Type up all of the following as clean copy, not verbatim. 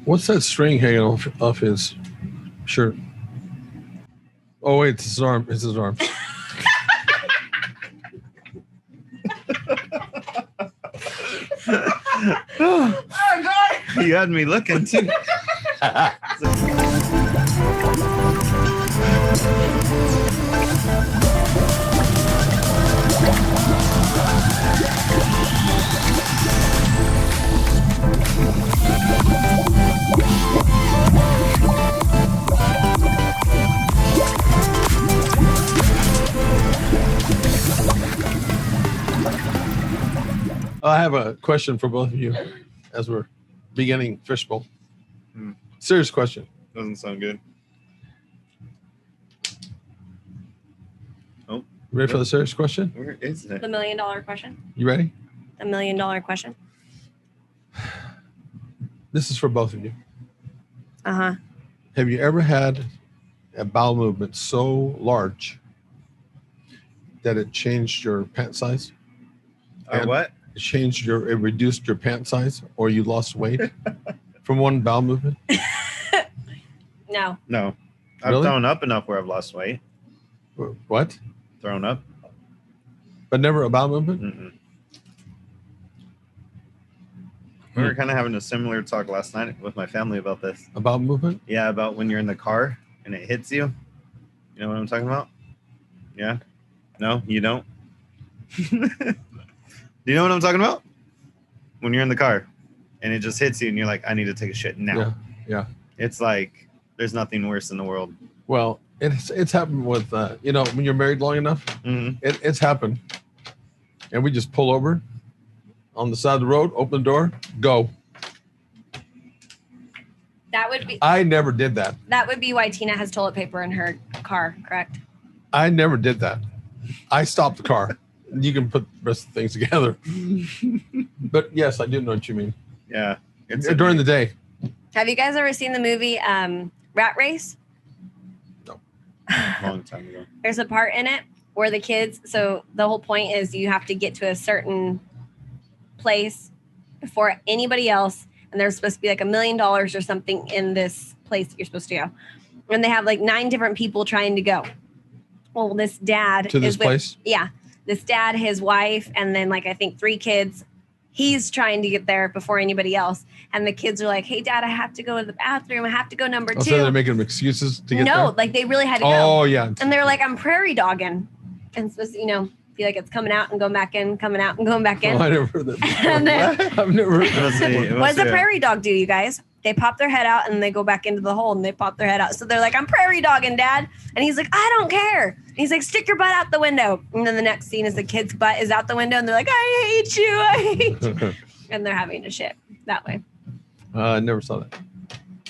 What's that string hanging off his shirt? Oh wait, it's his arm. It's his arm. Oh God! You had me looking too. I have a question for both of you as we're beginning Fishbowl. Serious question. Doesn't sound good. Oh, Ready for the serious question? where is it? The $1 million question. You ready? The $1 million question. This is for both of you. Uh-huh. Have you ever had a bowel movement so large that it changed your pant size? What? It reduced your pant size, or you lost weight from one bowel movement? No. No. I've Really? thrown up enough where I've lost weight. What? Thrown up? But never a bowel movement? Mm-mm. We were kind of having a similar talk last night with my family about this. A bowel movement? Yeah, about when you're in the car and it hits you. You know what I'm talking about? Yeah? No, you don't? Do you know what I'm talking about? When you're in the car and it just hits you and you're like, I need to take a shit now. Yeah. It's like, there's nothing worse in the world. Well, it's happened with, when you're married long enough, it's happened. And we just pull over on the side of the road, open the door, go. That would be. I never did that. That would be why Tina has toilet paper in her car, correct? I never did that. I stopped the car. You can put the rest of the things together. But yes, I do know what you mean. Yeah. It's During the day. Have you guys ever seen the movie Rat Race? No. long time ago. There's a part in it where the kids, so the whole point is you have to get to a certain place before anybody else, and there's supposed to be like $1 million or something in this place that you're supposed to go. And they have like 9 different people trying to go. Well, this dad To this place? Yeah. This dad, his wife, and then like I think 3 kids. He's trying to get there before anybody else. And the kids are like, hey, Dad, I have to go to the bathroom. I have to go number 2. So they're making excuses to get there? No, like they really had to go. Oh, yeah. And they're like, I'm prairie dogging. And supposed to, be like it's coming out and going back in, coming out and going back in. Oh, I never heard that before. And then, I've never heard that. what does a prairie dog do, you guys? They pop their head out and they go back into the hole and they pop their head out. So they're like, I'm prairie dogging, Dad. And he's like, I don't care. And he's like, stick your butt out the window. And then the next scene is the kid's butt is out the window and they're like, I hate you. And they're having to shit that way. I never saw that.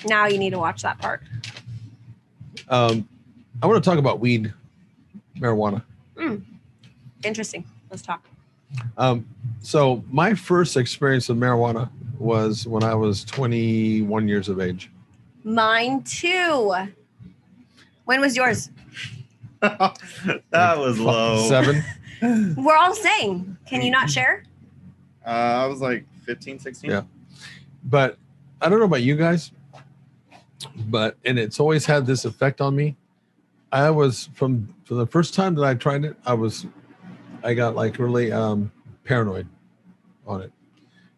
Now you need to watch that part. I want to talk about weed, marijuana. Interesting. Let's talk. So my first experience with marijuana was when I was 21 years of age. Mine too. When was yours? That was low. 7. We're all saying. Can you not share? I was like 15, 16. Yeah. But I don't know about you guys, and it's always had this effect on me. I was from the first time that I tried it, I got like really paranoid on it.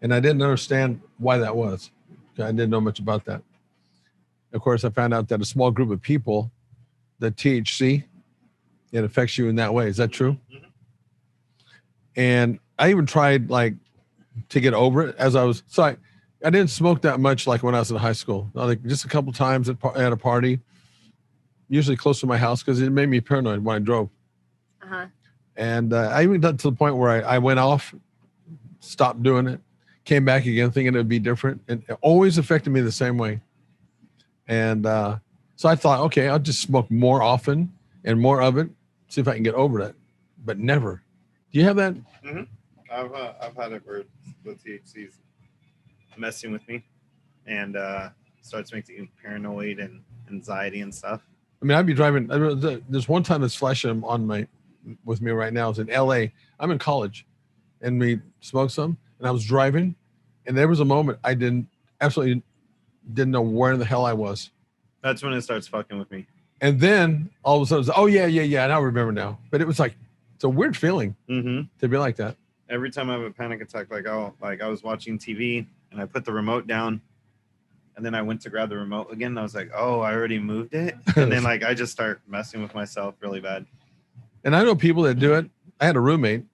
And I didn't understand why that was. I didn't know much about that. Of course, I found out that a small group of people, the THC, it affects you in that way. Is that true? Mm-hmm. And I even tried like to get over it as I was. So I didn't smoke that much like when I was in high school. Like just a couple times at a party, usually close to my house because it made me paranoid when I drove. Uh-huh. And I even got to the point where I went off, stopped doing it, came back again thinking it would be different. And it always affected me the same way. And so I thought, okay, I'll just smoke more often and more of it, see if I can get over that. But never. Do you have that? Mm-hmm. I've had it where the THC's messing with me and starts making you paranoid and anxiety and stuff. I mean, I'd be driving. There's one time that's flashing with me right now. It's in LA. I'm in college and we smoked some and I was driving and there was a moment I absolutely didn't know where the hell I was. That's when it starts fucking with me. And then all of a sudden, oh yeah. And I remember now. But it was like, it's a weird feeling to be like that. Every time I have a panic attack, like I was watching TV and I put the remote down, and then I went to grab the remote again. And I was like, oh, I already moved it. And then like I just start messing with myself really bad. And I know people that do it. I had a roommate.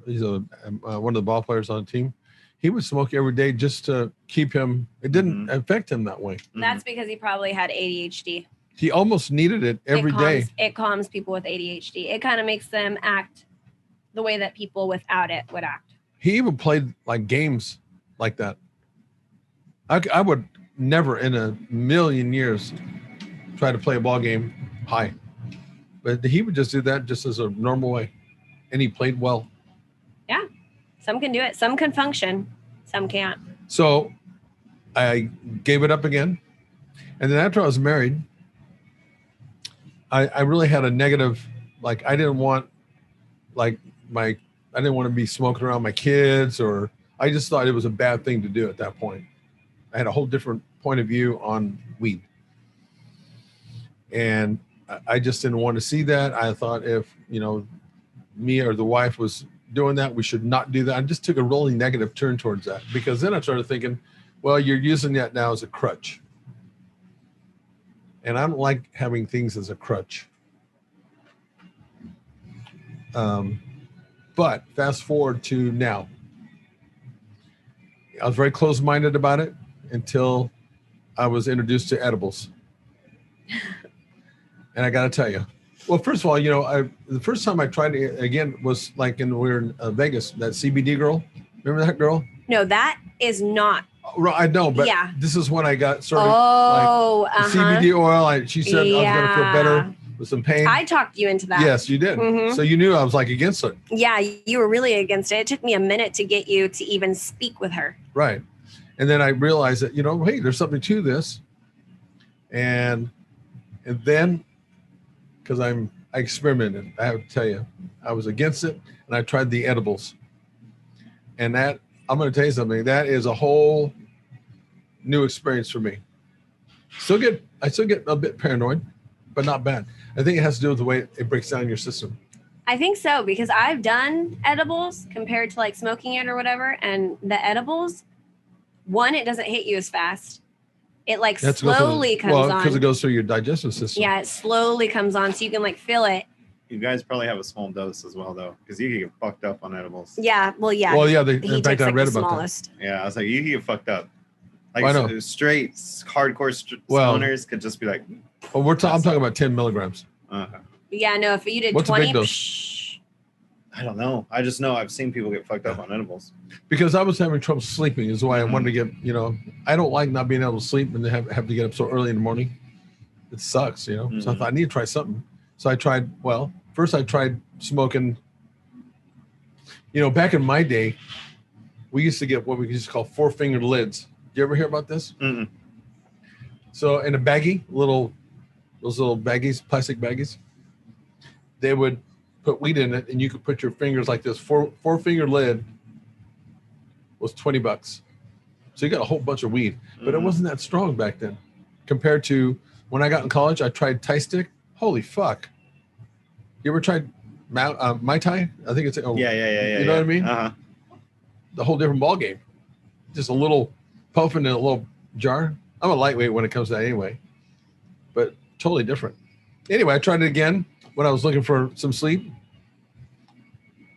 He's one of the ball players on the team. He would smoke every day just to keep him. It didn't affect him that way. That's because he probably had ADHD. He almost needed it every day. It calms people with ADHD. It kind of makes them act the way that people without it would act. He even played like games like that. I would never in a million years try to play a ball game high. But he would just do that just as a normal way. And he played well. Yeah. Some can do it. Some can function. Some can't. So I gave it up again. And then after I was married, I really had a negative, like I didn't want to be smoking around my kids, or I just thought it was a bad thing to do at that point. I had a whole different point of view on weed. And I just didn't want to see that. I thought if, me or the wife was doing that, we should not do that. I just took a really negative turn towards that, because then I started thinking, well, you're using that now as a crutch. And I don't like having things as a crutch. But fast forward to now. I was very close-minded about it until I was introduced to edibles. And I got to tell you, well, first of all, the first time I tried it again was like we were in Vegas, that CBD girl. Remember that girl? No, that is not. I know, but this is when I got sort of like the CBD oil. She said I was going to feel better with some pain. I talked you into that. Yes, you did. So you knew I was like against it. Yeah, you were really against it. It took me a minute to get you to even speak with her. Right. And then I realized that, hey, there's something to this. And then, because I experimented, I have to tell you, I was against it, and I tried the edibles. And that, I'm going to tell you something, that is a whole new experience for me. I still get a bit paranoid, but not bad. I think it has to do with the way it breaks down your system. I think so, because I've done edibles compared to like smoking it or whatever. And the edibles, one, it doesn't hit you as fast. It like slowly comes on. Well, because it goes through your digestive system. Yeah, it slowly comes on, so you can like feel it. You guys probably have a small dose as well, though, because you can get fucked up on edibles. Yeah, well, yeah. Well, yeah, in fact, I read about that. Yeah, I was like, you can get fucked up. Like straight hardcore stoners could just be like. Well, I'm talking about 10 milligrams. Yeah, no, if you did What's 20. a big dose? I don't know. I just know I've seen people get fucked up on edibles. Because I was having trouble sleeping is why I wanted to get, I don't like not being able to sleep and have to get up so early in the morning. It sucks, So I thought I need to try something. So I tried, first I tried smoking, back in my day, we used to get what we used to call 4-fingered lids. Did you ever hear about this? Mm-mm. So in a baggie, those little baggies, plastic baggies, they would put weed in it, and you could put your fingers like this. 4-finger lid was $20. So you got a whole bunch of weed, but it wasn't that strong back then compared to when I got in college. I tried Thai stick. Holy fuck. You ever tried Mai Tai? I think it's yeah. You know what I mean? The whole different ball game. Just a little puff in a little jar. I'm a lightweight when it comes to that anyway, but totally different. Anyway, I tried it again when I was looking for some sleep.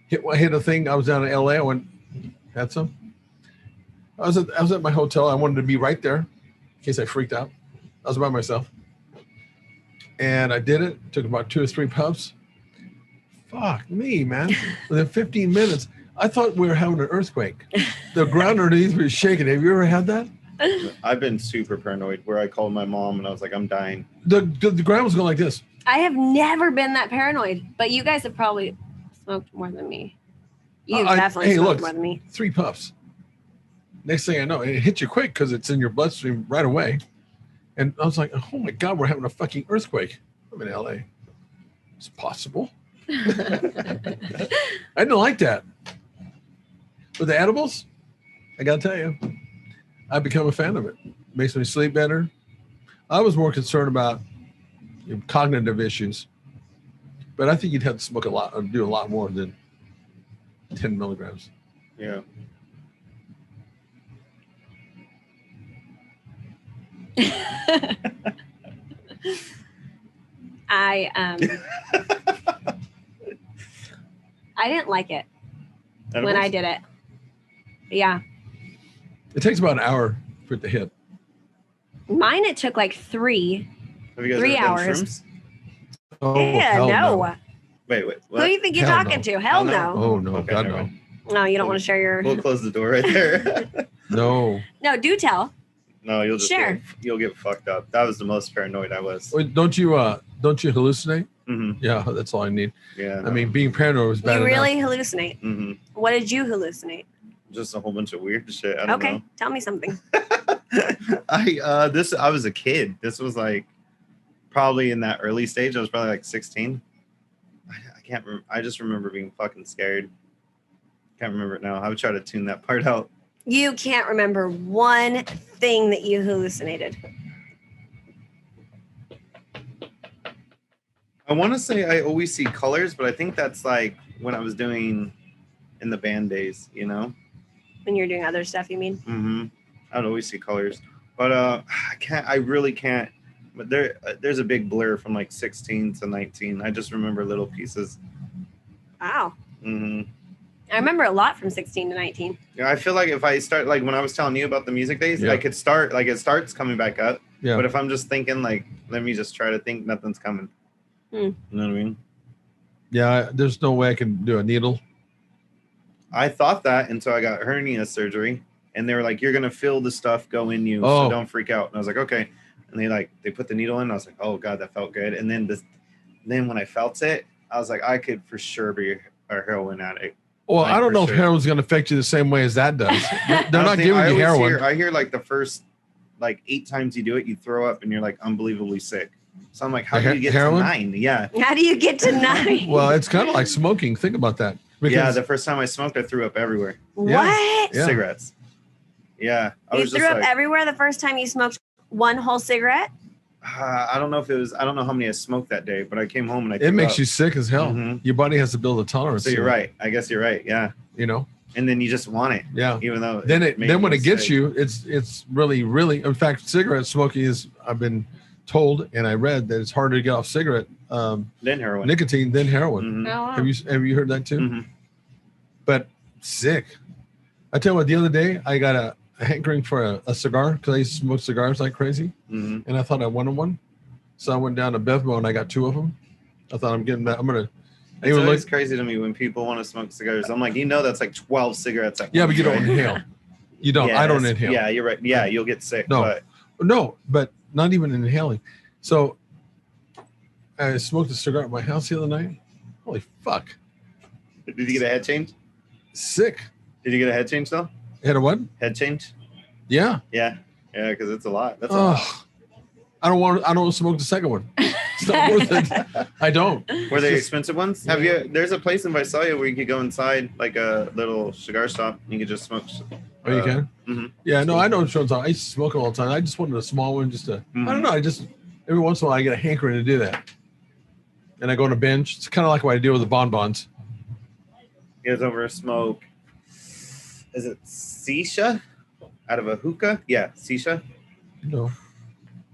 Hit a thing. I was down in LA. I went, had some. I was at my hotel. I wanted to be right there in case I freaked out. I was by myself. And I did it. Took about 2 or 3 puffs. Fuck me, man. Within 15 minutes, I thought we were having an earthquake. The ground underneath me was shaking. Have you ever had that? I've been super paranoid where I called my mom and I was like, I'm dying. The ground was going like this. I have never been that paranoid, but you guys have probably smoked more than me. You definitely smoked more than me. 3 puffs. Next thing I know, it hit you quick because it's in your bloodstream right away. And I was like, oh my God, we're having a fucking earthquake. I'm in LA. It's possible. I didn't like that. With the edibles, I got to tell you, I've become a fan of it. makes me sleep better. I was more concerned about cognitive issues, but I think you'd have to smoke a lot or do a lot more than 10 milligrams. Yeah. I didn't like it Edibles? when I did it. Yeah. It takes about an hour for it to hit. Mine, it took like 3 Have you guys 3 ever done hours. shrooms? Oh, Yeah, hell no. Wait. Who What? do you think you're Hell talking no. to? Hell Hell no. Oh, no. Okay, God, never no. mind. No, you don't want to share your. We'll close the door right there. No. No, do tell. No, you'll just Sure. you'll get fucked up. That was the most paranoid I was. Wait, don't you hallucinate? Hmm. Yeah, that's all I need. Yeah. I mean, being paranoid was bad You enough. really hallucinate. Hmm. What did you hallucinate? Just a whole bunch of weird shit. I don't Okay, know. tell me something. I was a kid. This was like probably in that early stage. I was probably like 16. I can't remember. I just remember being fucking scared. Can't remember it now. I would try to tune that part out. You can't remember one thing that you hallucinated. I want to say I always see colors, but I think that's like when I was doing in the band days, you know? When you're doing other stuff, you mean? Mm-hmm. I'd always see colors, but I really can't. But there's a big blur from like 16 to 19. I just remember little pieces. Wow. Mm-hmm. I remember a lot from 16 to 19. Yeah, I feel like if I start like when I was telling you about the music days, Yeah. I could start like it starts coming back up. Yeah. But if I'm just thinking like, let me just try to think, nothing's coming. You know what I mean? Yeah, there's no way I can do a needle. I thought that until I got hernia surgery, and they were like, "You're gonna feel the stuff go in you, Oh. so don't freak out." And I was like, "Okay." And they put the needle in. And I was like, "Oh God, that felt good." And then when I felt it, I was like, I could for sure be a heroin addict. Well, Like, I don't for know sure. if heroin's going to affect you the same way as that does. They're I not think- giving I you always heroin. I hear like the first like 8 times you do it, you throw up and you're like unbelievably sick. So I'm like, how do you get Heroin? to 9? Yeah. How do you get to 9? Well, it's kind of like smoking. Think about that. Yeah, the first time I smoked, I threw up everywhere. What? Yeah. Cigarettes. Yeah. I You was threw just up like, everywhere the first time you smoked one whole cigarette? I don't know how many I smoked that day, but I came home and I it threw makes up. you sick as hell. Mhm. Your body has to build a tolerance. So to you're it, right. I guess you're right. Yeah. You know? And then you just want it, Yeah. even though Then when made it gets sick. you, it's really, really, in fact, cigarette smoking is, I've been told and I read that it's harder to get off cigarette Then heroin. nicotine than heroin. Mhm. Oh, wow. Have you heard that too? Mhm. But sick. I tell you what, the other day I got a hankering for a cigar because I used to smoke cigars like crazy, Mhm. and I thought I wanted one, so I went down to Bevmo and I got 2 of them. I thought I'm getting that. I'm gonna. It's always crazy to me when people want to smoke cigars. I'm like, that's like 12 cigarettes. At Yeah, once, but you don't right? inhale. You don't. Yeah, I don't that's- inhale. Yeah, you're right. Yeah, you'll get sick. No. But No, but not even inhaling. So I smoked a cigar at my house the other night. Holy fuck! did you get a head change? Sick. Did you get a head change though? Had a what? Head change? Yeah. Yeah. Yeah, because it's a lot. That's a lot. Oh, I don't want to smoke the second one. It's not worth it. I don't. Were they It's just- expensive ones? Have you? There's a place in Visalia where you could go inside, like a little cigar shop. And you could just smoke. Oh, you can? Mhm. Yeah, no, I know what you're talking about. I used to smoke it all the time. I just wanted a small one just to, I don't know. I just, every once in a while, I get a hankering to do that. And I go on a bench. It's kind of like what I do with the bonbons. He goes over a smoke. Is it shisha? Out of a hookah? Yeah, shisha. No.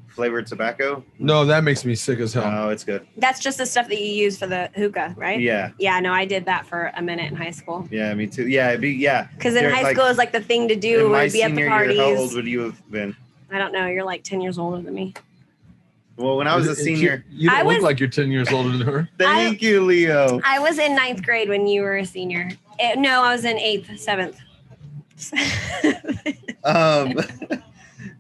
Flavored tobacco. No, that makes me sick as hell. Oh, it's good. That's just the stuff that you use for the hookah, right? Yeah. Yeah, no, I did that for a minute in high school. Yeah, me too. Yeah, yeah. Because in They're high like- school is like the thing to In do my or be at the senior parties. year, how old would you have been? I don't know. You're like 10 years older than me. Well, when I was a senior. You don't I look was- like you're 10 years older than her. Thank you, Leo. I was in 9th grade when you were a senior. No, I was in 8th, 7th.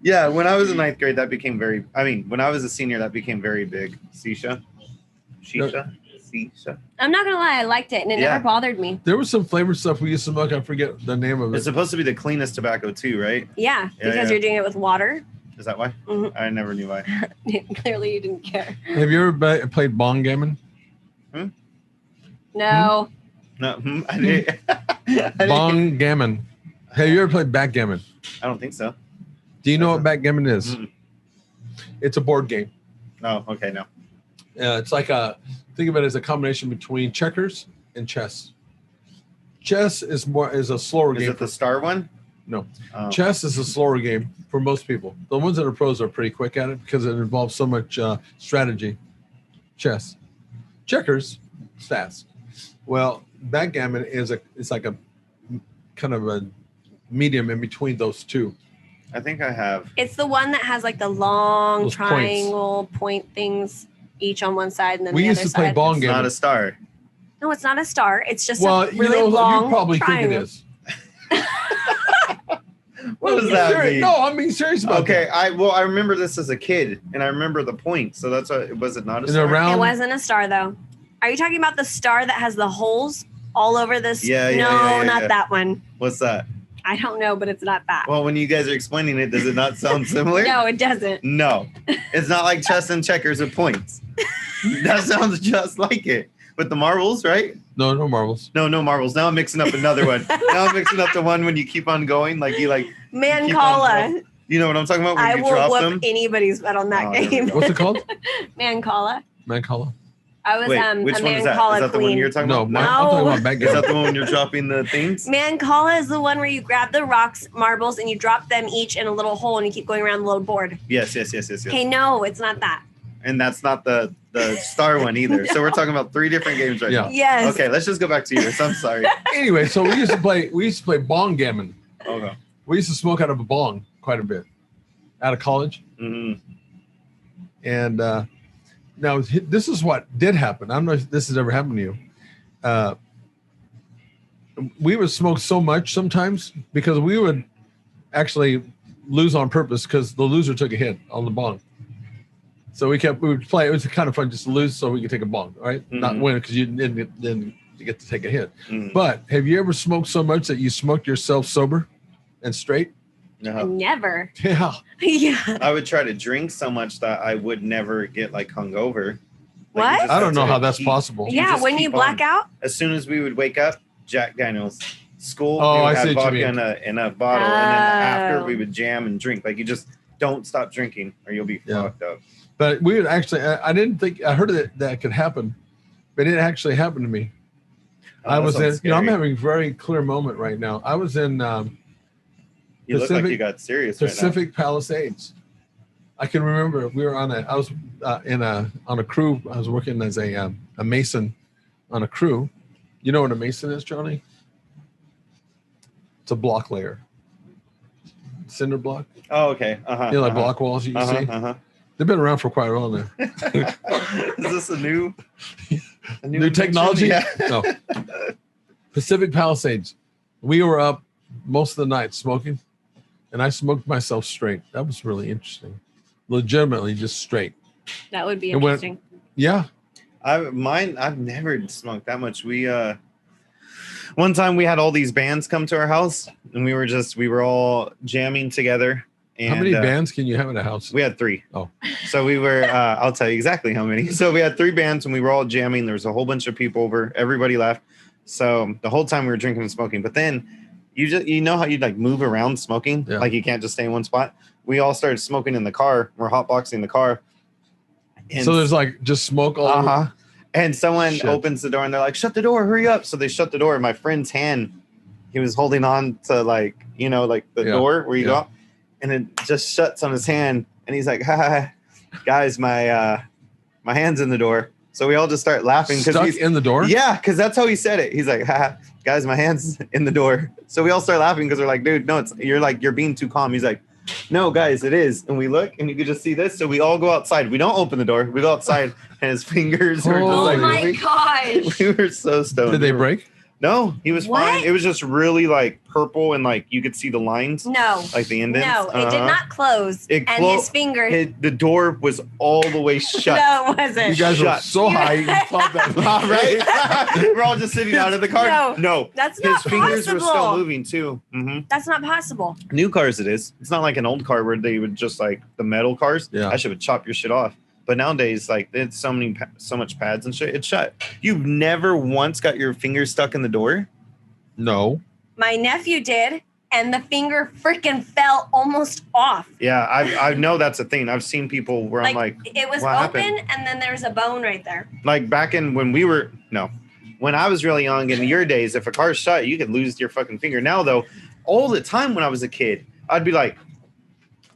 Yeah, when I was in 9th grade, that became when I was a senior, that became very big. Shisha. Shisha. I'm not going to lie. I liked it and it Yeah. never bothered me. There was some flavored stuff we used to smoke. I forget the name of It's it. supposed to be the cleanest tobacco too, right? Yeah, because yeah. you're doing it with water. Is that why? Mhm. I never knew why. Clearly you didn't care. Have you ever played bong gammon? No. No, I didn't. Bong gammon. Have you ever played backgammon? I don't think so. Do you know what backgammon is? Mm-mm. It's a board game. Oh, okay, no. It's like think of it as a combination between checkers and chess. Chess is a slower Is game. it the star one? No. Oh. Chess is a slower game for most people. The ones that are pros are pretty quick at it because it involves so much strategy. Chess. Checkers, it's fast. Well, backgammon it's like a kind of a medium in between those two. I think I have. It's the one that has like the long Those triangle point things each on one side and then We the used other to play side. bong It's game. not a star. No, it's not a star. It's just Well, a really you long probably triangle. think it is. What does I'm that serious. mean? No, I'm being serious about Okay, that. I remember this as a kid, and I remember the point. So that's why was it not a And star? around It wasn't a star though. Are you talking about the star that has the holes all over this? Yeah, no, yeah. not that one. What's that? I don't know, but it's not that. Well, when you guys are explaining it, does it not sound similar? No, it doesn't. No, it's not like chess and checkers with points. That sounds just like it. With the marbles, right? No marbles. No marbles. Now I'm mixing up another one. Now I'm mixing up the one when you keep on going, like you keep on Mancala. You know what I'm talking about? When I you will drop whoop them. anybody's butt on that Oh, there we game. go. What's it called? Mancala. Mancala. I was Wait, a which one is that? Mancala Is that the one queen. you're talking No, about? I'm talking about Is that backgammon. the one when you're dropping the things? Mancala is the one where you grab the rocks, marbles, and you drop them each in a little hole and you keep going around the little board. Yes. Okay, no, it's not that. And that's not the star one either. So we're talking about 3 different games right Yeah. now. Yes. Okay, let's just go back to yours. I'm sorry. Anyway, so we used to play bong gammon. Okay. We used to smoke out of a bong quite a bit out of college. Mm-hmm. And now this is what did happen. I don't know if this has ever happened to you. We would smoke so much sometimes because we would actually lose on purpose because the loser took a hit on the bong. So we would play. It was kind of fun just to lose so we could take a bong, right? Not win because you didn't get to take a hit. Mm-hmm. But have you ever smoked so much that you smoked yourself sober and straight? No. Never. Yeah. Yeah. I would try to drink so much that I would never get like hungover. What? you just I don't have know to how that's keep- possible. You Yeah, just when you keep black on. out. As soon as we would wake up, Jack Daniels. School, Oh, we would I see have what you vodka mean. in a bottle, and then after Oh. we would jam and drink. Like you just don't stop drinking, or you'll be Yeah. fucked up. But we would actually, I didn't think, I heard that could happen, but it actually happened to me. Oh, I that was in, sounds I'm scary. having a very clear moment right now. I was in You look like Pacific- you got serious Pacific Palisades. I can remember we were I was on a crew. I was working as a mason on a crew. You know what a mason is, Johnny? It's a block layer. Cinder block. right now. Oh, okay. Uh-huh. You know, like block walls you can see. Uh-huh. They've been around for quite a while now. Is this a new New invention? technology? Yeah. No. Pacific Palisades. We were up most of the night smoking, and I smoked myself straight. That was really interesting. Legitimately just straight. That would be It went- interesting. Yeah. I've never smoked that much. We one time we had all these bands come to our house, and we were all jamming together. And How many bands can you have in a house? We had 3. Oh. So we were, I'll tell you exactly how many. So we had 3 bands and we were all jamming. There was a whole bunch of people over. Everybody left. So the whole time we were drinking and smoking. But then you know how you like move around smoking? Yeah. Like you can't just stay in one spot. We all started smoking in the car. We're hotboxing the car. And So there's like just smoke all over. uh-huh. And someone Shit. opens the door and they're like, shut the door, hurry up. So they shut the door. My friend's hand, he was holding on to like, you know, like the Yeah. door where you Yeah. go. And it just shuts on his hand. And he's like, ha, guys, my hand's in the door. So we all just start laughing. Stuck He's, in the door? yeah, because that's how he said it. He's like, ha, guys, my hand's in the door. So we all start laughing because we're like, dude, no, you're being too calm. He's like, no, guys, it is. And we look and you could just see this. So we all go outside. We don't open the door. We go outside and his fingers were just Oh like my moving. gosh. We were so stoned. Did they break? No, he was What? fine. It was just really like purple and like you could see the lines, No. like the indents. No, it did Uh-huh. not close. It and clo- his fingers. The door was all the way shut. No, it wasn't. You guys were Shut. so high. You thought that All right. We're all just sitting out of the car. No. That's His not fingers possible. were still moving too. That's not possible. New cars, it is. It's not like an old car where they would just like the metal cars. Yeah. That shit would chop your shit off. But nowadays, like it's so much pads and shit. It's shut. You've never once got your fingers stuck in the door. No. My nephew did, and the finger freaking fell almost off. Yeah, I know that's a thing. I've seen people where I'm like, it was what open happened? and then there's a bone right there. Like back in when I was really young in your days, if a car's shut, you could lose your fucking finger. Now though, all the time when I was a kid, I'd be like,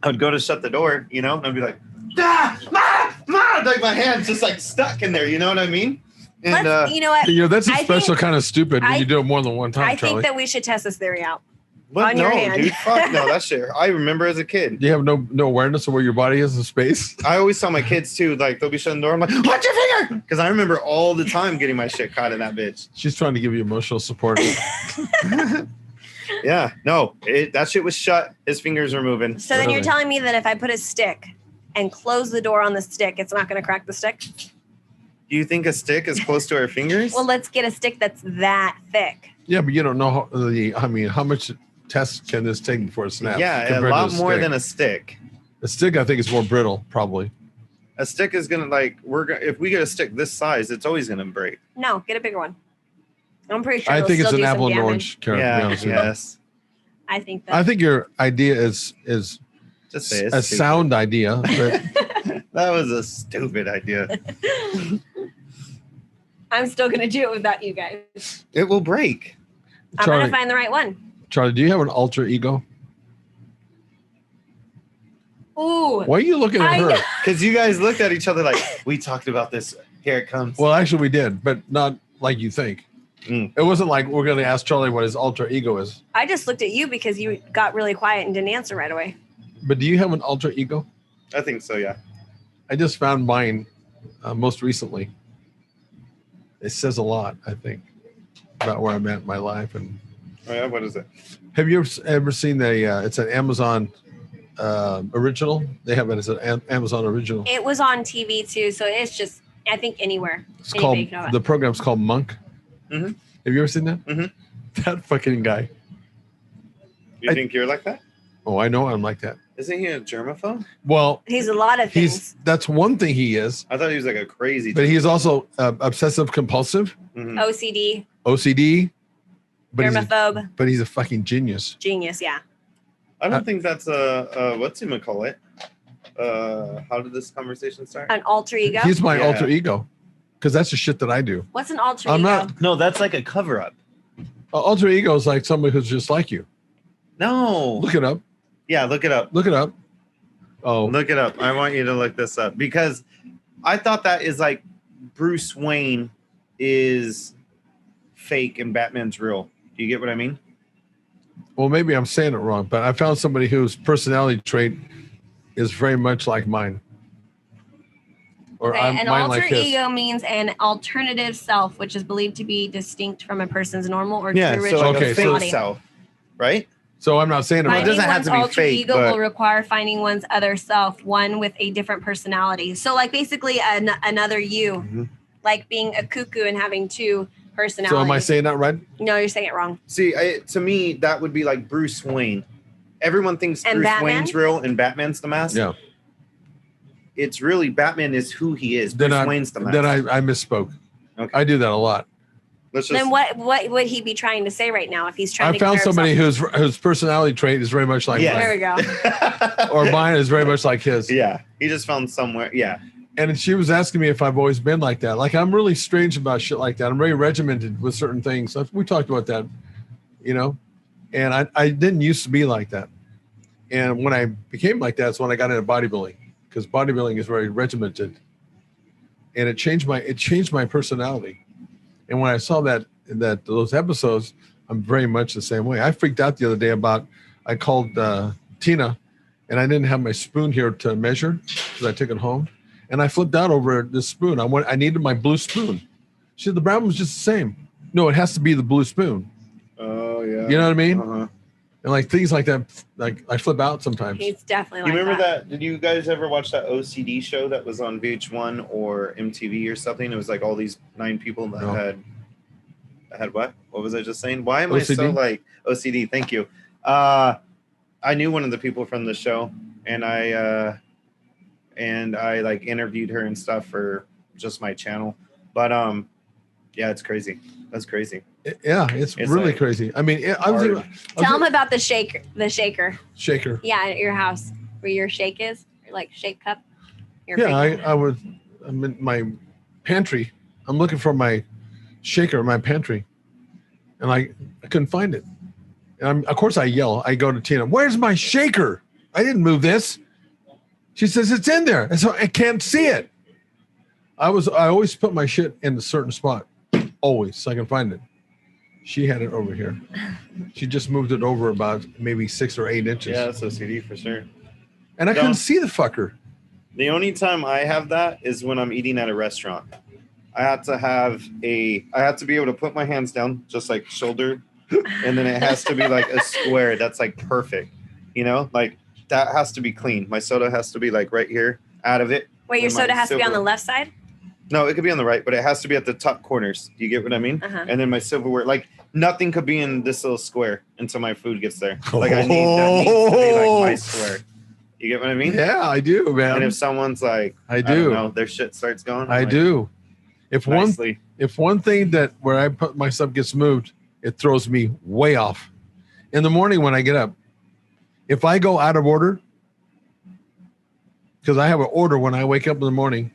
I would go to shut the door, and I'd be like, like my hand's just like stuck in there, you know what I mean? And you know what? That's a special kind of stupid when you do it more than one time, I Charlie. think that we should test this theory out. What? On No, your hand. dude, fuck no, that shit. I remember as a kid. Do you have no awareness of where your body is in space? I always tell my kids too, like they'll be shutting the door. I'm like, watch your finger, because I remember all the time getting my shit caught in that bitch. She's trying to give you emotional support. Yeah, no, that shit was shut. His fingers were moving. So then you're telling me that if I put a stick and close the door on the stick, it's not going to crack the stick? Do you think a stick is close to our fingers? Well, let's get a stick that's that thick. Yeah, but you don't know how much tests can this take before it snaps? Yeah, a lot more than a stick. A stick, I think, is more brittle, probably. A stick is gonna if we get a stick this size, it's always gonna break. No, get a bigger one. I'm pretty sure. I think it's an apple and damage. orange carrot. Yeah, yes. I think that. I think your idea is Just say a sound idea. But that was a stupid idea. I'm still gonna do it without you guys. It will break. I'm gonna find the right one. Charlie, do you have an alter ego? Ooh. Why are you looking at her? Because you guys looked at each other like, we talked about this. Here it comes. Well, actually, we did, but not like you think. Mm. It wasn't like we're going to ask Charlie what his alter ego is. I just looked at you because you got really quiet and didn't answer right away. But do you have an alter ego? I think so, yeah. I just found mine most recently. It says a lot, I think, about where I'm at in my life. And Oh, yeah, what is it? have you ever seen it's an Amazon original? They have it as an Amazon original. It was on TV too, so it's just I think anywhere. It's called, the program's called Monk. Mm-hmm. Have you ever seen that? Mm-hmm. That fucking guy. You think you're like that? Oh, I know I'm like that. Isn't he a germaphobe? Well, he's a lot of things. That's one thing he is. I thought he was like a crazy. But he's also obsessive compulsive, Mm-hmm. OCD, but germaphobe. But he's a fucking genius. Genius, yeah. I don't think that's what's he call it? How did this conversation start? An alter ego. He's my alter ego, because that's the shit that I do. What's an alter I'm ego? not. No, that's like a cover up. Alter ego is like somebody who's just like you. No. Look it up. Yeah, look it up. Look it up. Oh, Look it up. I want you to look this up because I thought that is like Bruce Wayne is fake and Batman's real. Do you get what I mean? well, maybe I'm saying it wrong, but I found somebody whose personality trait is very much like mine. Or Okay, an mine alter like his. ego means an alternative self, which is believed to be distinct from a person's normal or Yeah, true so like Okay, a so- fake self, right? So I'm not saying it It right. Finding doesn't have one's to be alter fake, ego but- will require finding one's other self, one with a different personality. So, like basically another you, Mhm. like being a cuckoo and having two personalities. So am I saying that right? No, you're saying it wrong. See, to me, that would be like Bruce Wayne. Everyone thinks And Bruce Batman? Wayne's real and Batman's the mask. Yeah. It's really Batman is who he is. Then Bruce Wayne's the mask. Then I misspoke. Okay. I do that a lot. Let's just. Then what would he be trying to say right now if he's trying I to found compare somebody himself? whose personality trait is very much like Yeah. There we go. mine, or mine is very much like his. Yeah, he just found somewhere. Yeah, And she was asking me if I've always been like that. Like, I'm really strange about shit like that. I'm very regimented with certain things. We talked about that, and I didn't used to be like that. And when I became like that, it's when I got into bodybuilding, because bodybuilding is very regimented, and it changed my personality. And when I saw that those episodes, I'm very much the same way. I freaked out the other day I called Tina, and I didn't have my spoon here to measure because I took it home. And I flipped out over this spoon. I needed my blue spoon. She said the brown was just the same. No, it has to be the blue spoon. Oh yeah. You know what I mean? Uh-huh. And like things like that, like I flip out sometimes. He's definitely You like remember that. that? Did you guys ever watch that OCD show that was on VH1 or MTV or something? It was like all these 9 people that No. had what? What was I just saying? Why am I so OCD? like OCD? Thank you. I knew one of the people from the show, and I like interviewed her and stuff for just my channel. But Yeah, it's crazy. That's crazy. Yeah, it's really like crazy. I mean, Tell them about the shaker. The shaker. Shaker. Yeah, at your house where your shake is, or like shake cup. Yeah, I'm in my pantry. I'm looking for my shaker in my pantry, and I couldn't find it. And of course I yell. I go to Tina. Where's my shaker? I didn't move this. She says it's in there, and so I can't see it. I always put my shit in a certain spot, always, so I can find it. She had it over here. She just moved it over about maybe 6 or 8 inches. Yeah, that's OCD for sure. And I couldn't see the fucker. The only time I have that is when I'm eating at a restaurant. I have to be able to put my hands down, just like shoulder, and then it has to be like a square that's like perfect. You know, like that has to be clean. My soda has to be like right here, out of it. Wait, your soda has to be on the left side? No, it could be on the right, but it has to be at the top corners. You get what I mean? Uh-huh. And then my silverware, like nothing could be in this little square until my food gets there. Like that needs to be like my square. You get what I mean? Yeah, I do, man. And if someone's like, I don't know, their shit starts going. I do. If one thing that where I put my stuff gets moved, it throws me way off. In the morning when I get up, if I go out of order, because I have an order when I wake up in the morning,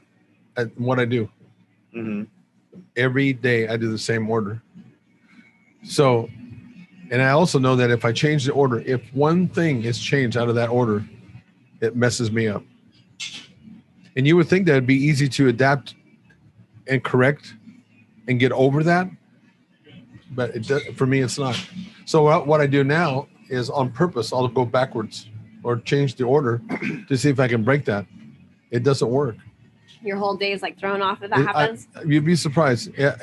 at what I do. Mm-hmm. Every day I do the same order. So, and I also know that if I change the order, if one thing is changed out of that order, it messes me up. And you would think that it'd be easy to adapt and correct and get over that. But for me, it's not. So what I do now is on purpose, I'll go backwards or change the order to see if I can break that. It doesn't work. Your whole day is like thrown off if that happens? You'd be surprised. Yeah,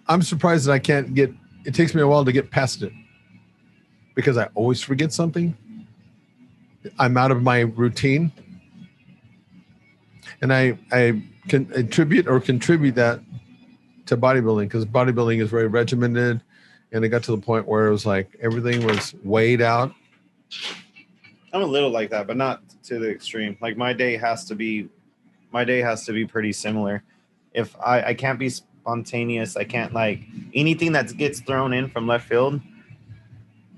I'm surprised that I can't get, it takes me a while to get past it because I always forget something. I'm out of my routine. And I can contribute that to bodybuilding because bodybuilding is very regimented. And it got to the point where it was like everything was weighed out. I'm a little like that, but not to the extreme. Like my day has to be pretty similar. If I can't be spontaneous, I can't like anything that gets thrown in from left field.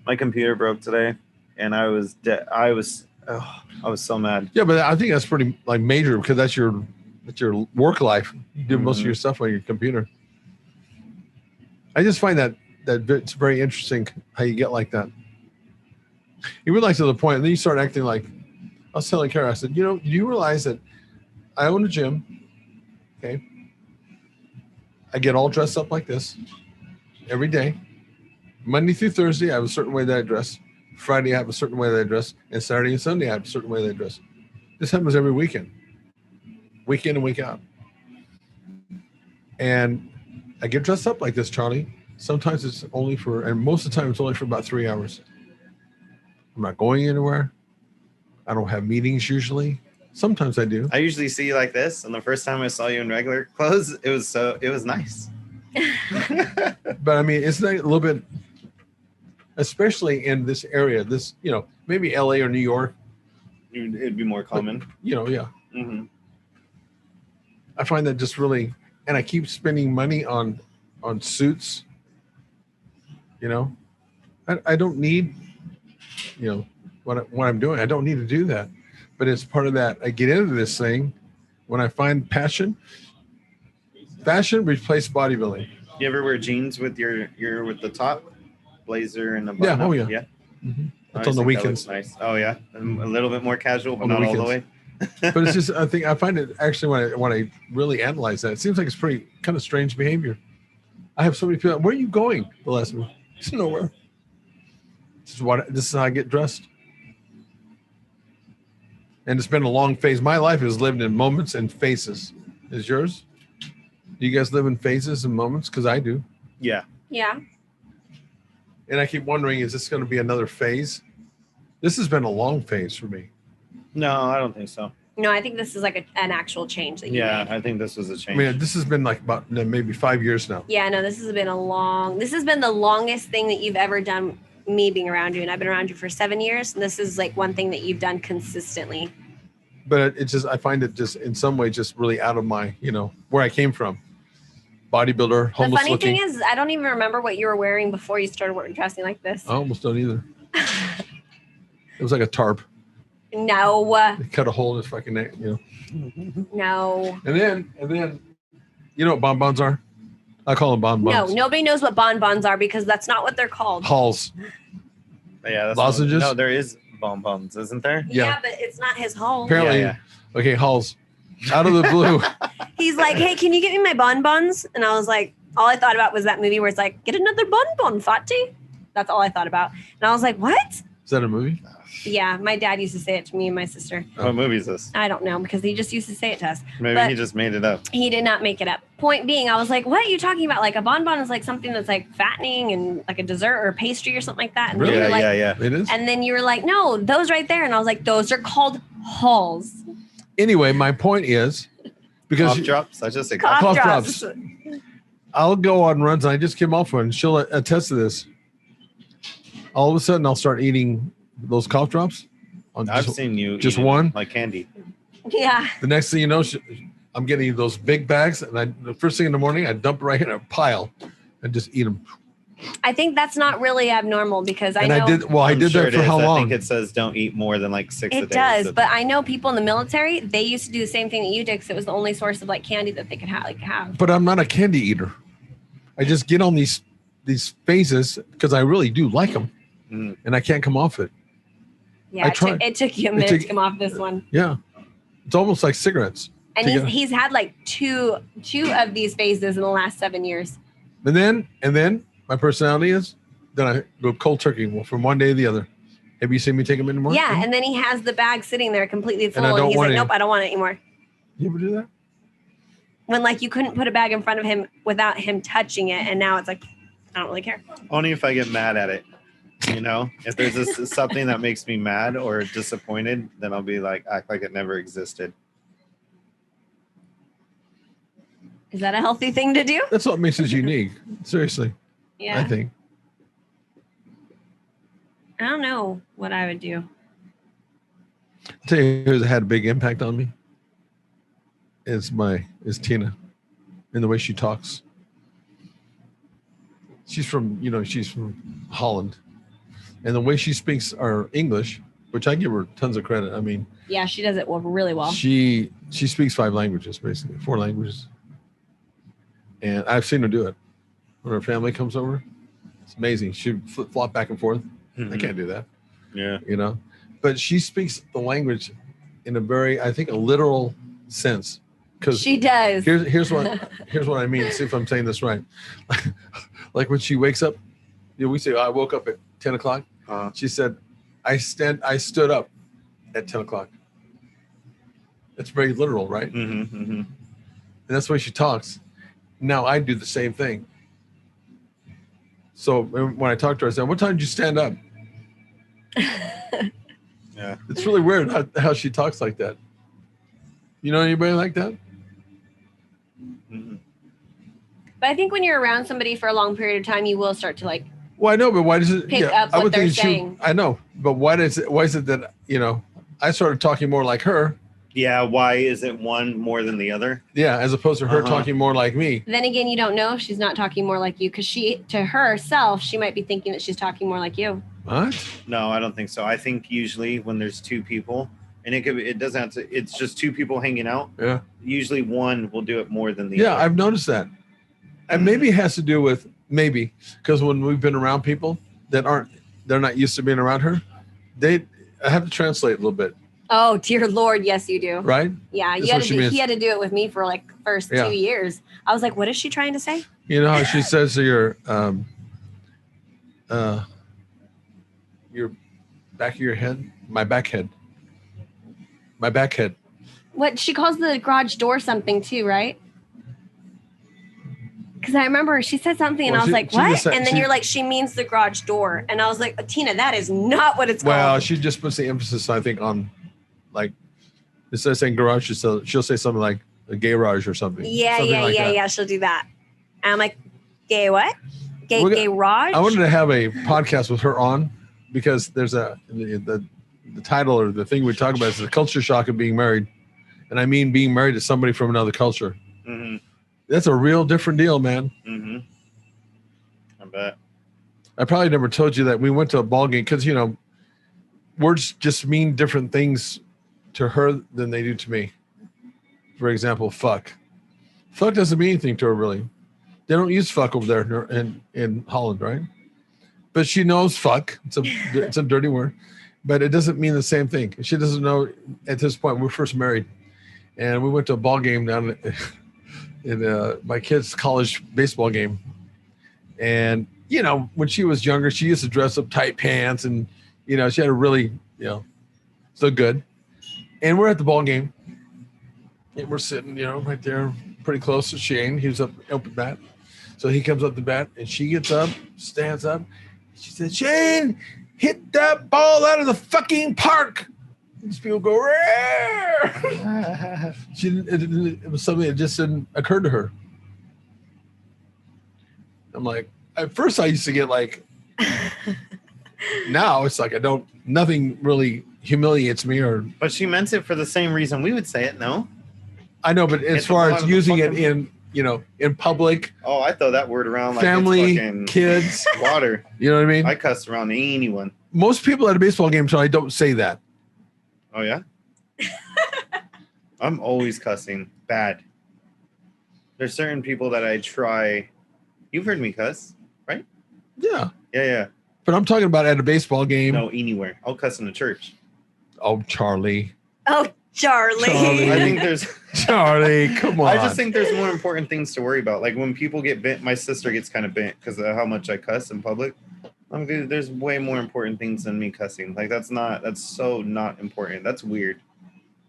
My computer broke today, and I was so mad. Yeah, but I think that's pretty like major because that's your work life. You do most of your stuff on your computer. I just find that it's very interesting how you get like that. You realize to the point, and then you start acting like, I was telling Cara, I said, do you realize that I own a gym, okay? I get all dressed up like this every day. Monday through Thursday, I have a certain way that I dress. Friday, I have a certain way that I dress. And Saturday and Sunday, I have a certain way that I dress. This happens every weekend. Week in and week out. And I get dressed up like this, Charlie. Sometimes it's only and most of the time it's only for about 3 hours. I'm not going anywhere. I don't have meetings usually. Sometimes I do. I usually see you like this, and the first time I saw you in regular clothes, it was nice. But I mean, isn't that a little bit, especially in this area, this, maybe LA or New York. It'd be more common. But, yeah. Mm-hmm. I find that just really, and I keep spending money on suits. I don't need, what I'm doing. I don't need to do that. But it's part of that. I get into this thing when I find passion. Fashion replaced bodybuilding. You ever wear jeans with your with the top blazer and the button? Yeah. Oh yeah. Yeah. Mm-hmm. That's on the weekends. Nice. Oh yeah. A little bit more casual, but on not all the way. But it's just, I find it actually when I really analyze that, it seems like it's pretty kind of strange behavior. I have so many people. Where are you going? The last week. It's nowhere. This is how I get dressed. And it's been a long phase. My life has lived in moments and phases. Is yours? Do you guys live in phases and moments? Because I do. Yeah. Yeah. And I keep wondering, is this going to be another phase? This has been a long phase for me. No, I don't think so. No, I think this is like an actual change that you made. I think this was a change. I mean, this has been like about maybe 5 years now. Yeah, no, this has been the longest thing that you've ever done, me being around you. And I've been around you for 7 years. And this is like one thing that you've done consistently. But it's just, I find it just in some way just really out of my, where I came from. bodybuilder, The homeless funny looking. thing is, I don't even remember what you were wearing before you started dressing like this. I almost don't either. It was like a tarp. No, They cut a hole in his fucking neck, you know. no. And then, you know what bonbons are? I call them bonbons. No, nobody knows what bonbons are because that's not what they're called. Halls. Yeah, that's Lozenges? No, there is bonbons, isn't there? Yeah. But it's not his home. Apparently, Yeah. okay, Halls. Out of the blue. He's like, hey, can you get me my bonbons? And I was like, all I thought about was that movie where it's like, get another bonbon, Fatty. That's all I thought about. And I was like, what? Is that a movie? Yeah, my dad used to say it to me and my sister. What movie is this? I don't know because he just used to say it to us. Maybe But- he just made it up. He did not make it up. Point being, I was like, what are you talking about? Like a bonbon is like something that's like fattening and like a dessert or a pastry or something like that. And Really? you were like, Yeah. It is? And then you were like, no, those right there. And I was like, those are called halls. Anyway, my point is, because Cough drops. I just say Cough Cough drops. drops. I'll go on runs, and I just came off one, and she'll attest to this. All of a sudden, I'll start eating those cough drops. I've seen you just eating one? like candy. Yeah. The next thing you know, I'm getting those big bags, and the first thing in the morning, I dump right in a pile and just eat them. I think that's not really abnormal because I And know I did. Well, I I'm did sure that it for is. how I long? think it says don't eat more than like 6 a day. it does, but I know people in the military, they used to do the same thing that you did because it was the only source of like candy that they could have. But I'm not a candy eater. I just get on these phases because I really do like them, Mhm. and I can't come off it. Yeah, I it tried. took you a minute to come off this one. Yeah, it's almost like cigarettes. And Together. he's had like two of these phases in the last 7 years. And then my personality is, then I go cold turkey from one day to the other. Have you seen me take them anymore? Yeah, and then he has the bag sitting there completely full, I and don't he's want like, any. nope, I don't want it anymore. You ever do that? When like you couldn't put a bag in front of him without him touching it, and now it's like, I don't really care. Only if I get mad at it. You know, if there's something that makes me mad or disappointed, then I'll be like, act like it never existed. Is that a healthy thing to do? That's what makes us unique. Seriously, Yeah. I think. I don't know what I would do. I'll tell you who's had a big impact on me. Is Tina, and the way she talks. She's from Holland, and the way she speaks our English, which I give her tons of credit. I mean, Yeah, she does it really well. she speaks 5 languages, basically 4 languages, and I've seen her do it. When her family comes over, it's amazing. She flip-flop back and forth. I can't do that. Yeah. You know, but she speaks the language in a very, I think, a literal sense. Because She does. here's what I mean. See if I'm saying this right. Like when she wakes up, we say, I woke up at 10 o'clock. She said, I stood up at 10 o'clock. That's very literal, right? Mm-hmm, mm-hmm. And that's the way she talks. Now I do the same thing. So when I talk to her, I say, what time did you stand up? Yeah. It's really weird how she talks like that. You know anybody like that? Mm-hmm. But I think when you're around somebody for a long period of time, you will start to like. Well, I know, but why does it Pick up I what would they're think saying. I know, but why is it that, I started talking more like her, Yeah. Why is it one more than the other? yeah, as opposed to her Uh-huh. talking more like me. Then again, you don't know if she's not talking more like you because to herself, she might be thinking that she's talking more like you. What? No, I don't think so. I think usually when there's 2 people, and it doesn't have to. It's just 2 people hanging out. Yeah. Usually one will do it more than the Yeah, other. I've noticed that. And maybe it has to do with because when we've been around people they're not used to being around her, I have to translate a little bit, Oh, dear Lord. Yes, you do. right? Yeah. That's what she means. He had to do it with me for like first Yeah. 2 years. I was like, what is she trying to say? You know how she says to your back of your head, my back head. What she calls the garage door something too, right? Because I remember she said something and Well, I was she- like, she what? just said- And then she- you're like, she means the garage door. And I was like, Tina, that is not what it's Well, called. she just puts the emphasis, I think, on like instead of saying garage, she'll say something like a garage or something. Yeah, something like that. yeah. She'll do that. And I'm like, gay what? Gay We're gonna- garage? I wanted to have a podcast with her on because there's the title or the thing we talk about is the culture shock of being married, and I mean being married to somebody from another culture. Mm-hmm. That's a real different deal, man. Mm-hmm. I bet. I probably never told you that we went to a ball game because, words just mean different things to her than they do to me. For example, fuck. Fuck doesn't mean anything to her, really. They don't use fuck over there in Holland, right? But she knows fuck. It's a dirty word. But it doesn't mean the same thing. She doesn't know at this point. We're first married. And we went to a ball game down in my kid's college baseball game. And, when she was younger, she used to dress up tight pants and, she had a really, so good. And we're at the ball game. And we're sitting, right there, pretty close to Shane. He was up at bat. So he comes up the bat and she gets up, stands up. She said, Shane, hit that ball out of the fucking park. These people go, rare. It was something that just didn't occur to her. I'm like, at first I used to get like, now it's like nothing really humiliates me But she meant it for the same reason we would say it, no? I know, but as far as using it in public. Oh, I throw that word around like family, it's kids, water. You know what I mean? I cuss around anyone. Most people at a baseball game, so I don't say that. Oh, yeah? I'm always cussing bad. There's certain people that I try. You've heard me cuss, right? Yeah. Yeah. But I'm talking about at a baseball game. No, anywhere. I'll cuss in the church. Oh, Charlie. Oh, Charlie. I think there's Charlie, come on. I just think there's more important things to worry about. Like when people get bent, my sister gets kind of bent because of how much I cuss in public. There's way more important things than me cussing. Like that's so not important. That's weird.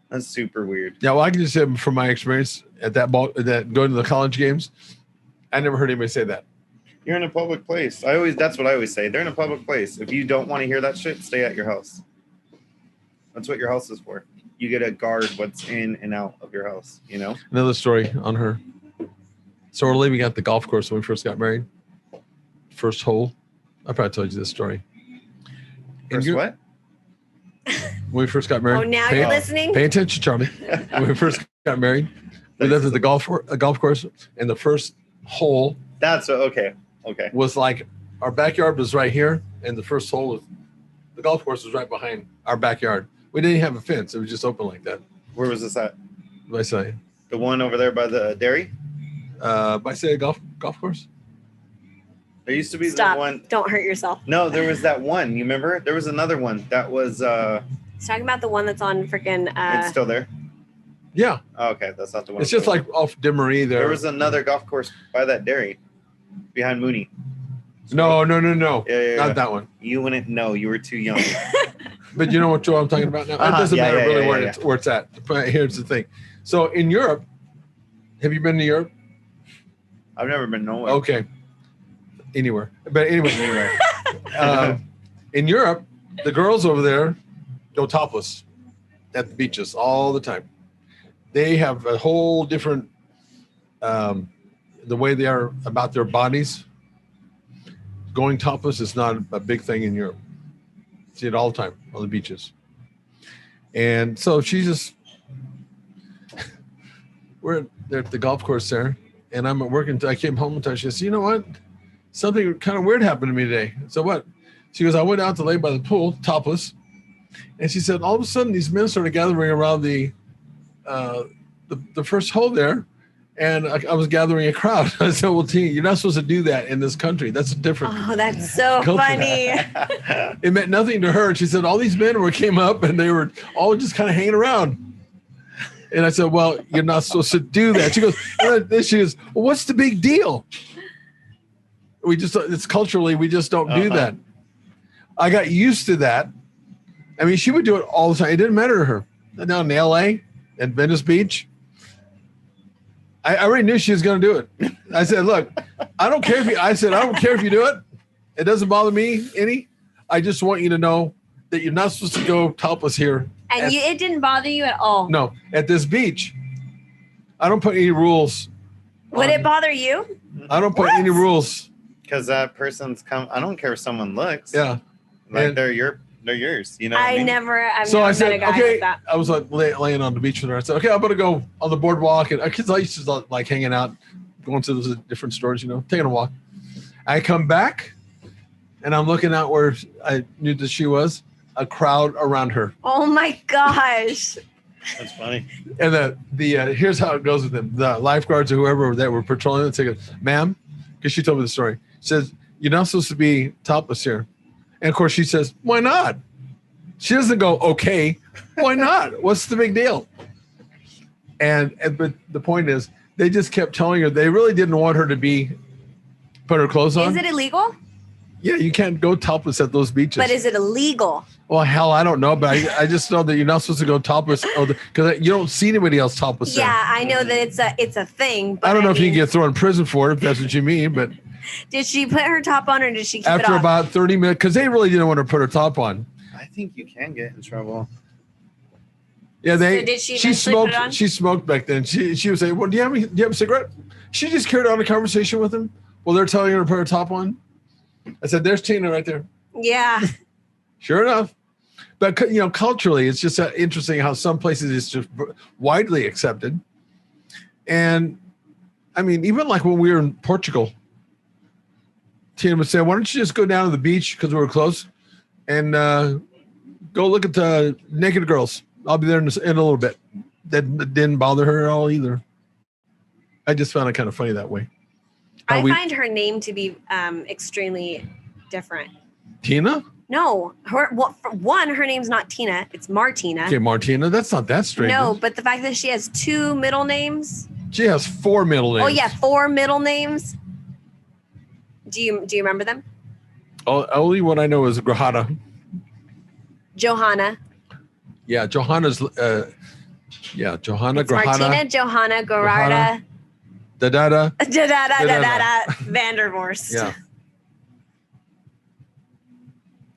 That's super weird. Yeah, well, I can just say from my experience at that going to the college games, I never heard anybody say that. You're in a public place. That's what I always say. They're in a public place. If you don't want to hear that shit, stay at your house. That's what your house is for. You get to guard what's in and out of your house, Another story on her. So we're leaving at the golf course when we first got married. First hole. I probably told you this story. First what? When we first got married. Oh, now you're listening? Pay attention, Charlie. When we first got married, we lived at the golf course, and the first hole. That's okay. Was like our backyard was right here, and the first hole the golf course was right behind our backyard. We didn't have a fence; it was just open like that. Where was this at? What did I say? The one over there by the dairy. By say golf course. There used to be Stop. the one. Don't hurt yourself. No, there was that one. You remember? There was another one that was. He's talking about the one that's on freaking. It's still there. Yeah. Oh, okay, that's not the one. It's just like off Demery there. There was another golf course by that dairy, behind Mooney. No. Yeah. Not that one. You wouldn't know. You were too young. But you know what I'm talking about now? It doesn't matter really where it's at. But here's the thing. So in Europe, have you been to Europe? I've never been nowhere. Okay. Anywhere. But anyway. In Europe, the girls over there go topless at the beaches all the time. They have a whole different, the way they are about their bodies. Going topless is not a big thing in Europe. See it all the time on the beaches. And so we're there at the golf course there, and I'm at work until I came home and she says, you know what? Something kind of weird happened to me today. So what? She goes, I went out to lay by the pool, topless. And she said, all of a sudden, these men started gathering around the first hole there. And I was gathering a crowd. I said, well, Tina, you're not supposed to do that in this country. That's different. Oh, that's so funny. It meant nothing to her. She said, all these men came up and they were all just kind of hanging around. And I said, well, you're not supposed to do that. She goes, well, what's the big deal? It's culturally, we just don't do that. I got used to that. I mean, she would do it all the time. It didn't matter to her. Down in LA at Venice Beach, I already knew she was going to do it. I said, look, I don't care if you do it. It doesn't bother me any. I just want you to know that you're not supposed to go topless here. And it didn't bother you at all? No, at this beach. I don't put any rules. Would it bother you? I don't put any rules. Because that person's I don't care if someone looks. Yeah. Like they're yours. You know what I mean? I've never I said, met a guy okay. like that. I was like laying on the beach with her. I said, okay, I'm going to go on the boardwalk. And our kids used to like hanging out going to those different stores, taking a walk. I come back, and I'm looking out where I knew that she was, a crowd around her. Oh my gosh. That's funny. And the here's how it goes with them. The lifeguards or whoever that were patrolling it say, ma'am, because she told me the story, says, you're not supposed to be topless here. And of course she says, why not? She doesn't go, okay, why not? What's the big deal? But the point is, they just kept telling her they really didn't want her to put her clothes on. Is it illegal? Yeah, you can't go topless at those beaches. But is it illegal? Well, hell, I don't know, but I just know that you're not supposed to go topless because you don't see anybody else topless. Yeah, there. I know that it's a thing. But I don't know if you can get thrown in prison for it, if that's what you mean. But did she put her top on, or did she keep it off? After about 30 minutes, because they really didn't want her to put her top on. I think you can get in trouble. Yeah, So did she smoked. put it on? She smoked back then. She would say, "Well, do you have a cigarette?" She just carried on a conversation with him. Well, they're telling her to put her top on. I said, "There's Tina right there." Yeah. Sure enough. But culturally, it's just interesting how some places it's just widely accepted. And I mean, even like when we were in Portugal, Tina would say, "Why don't you just go down to the beach because we were close, and go look at the naked girls? I'll be there in a little bit." That didn't bother her at all either. I just found it kind of funny that way. I find her name to be extremely different. Tina? No, for one, her name's not Tina. It's Martina. Okay, Martina. That's not that strange. No, but the fact that she has 2 middle names. She has 4 middle names. Oh yeah, 4 middle names. Do you remember them? Only one I know is Grahana. Johanna. Yeah, Johanna's. Johanna. It's Grahana. Martina, Johanna, Gerarda. Da-da-da. Da-da-da-da-da-da. Vandervorst. Yeah.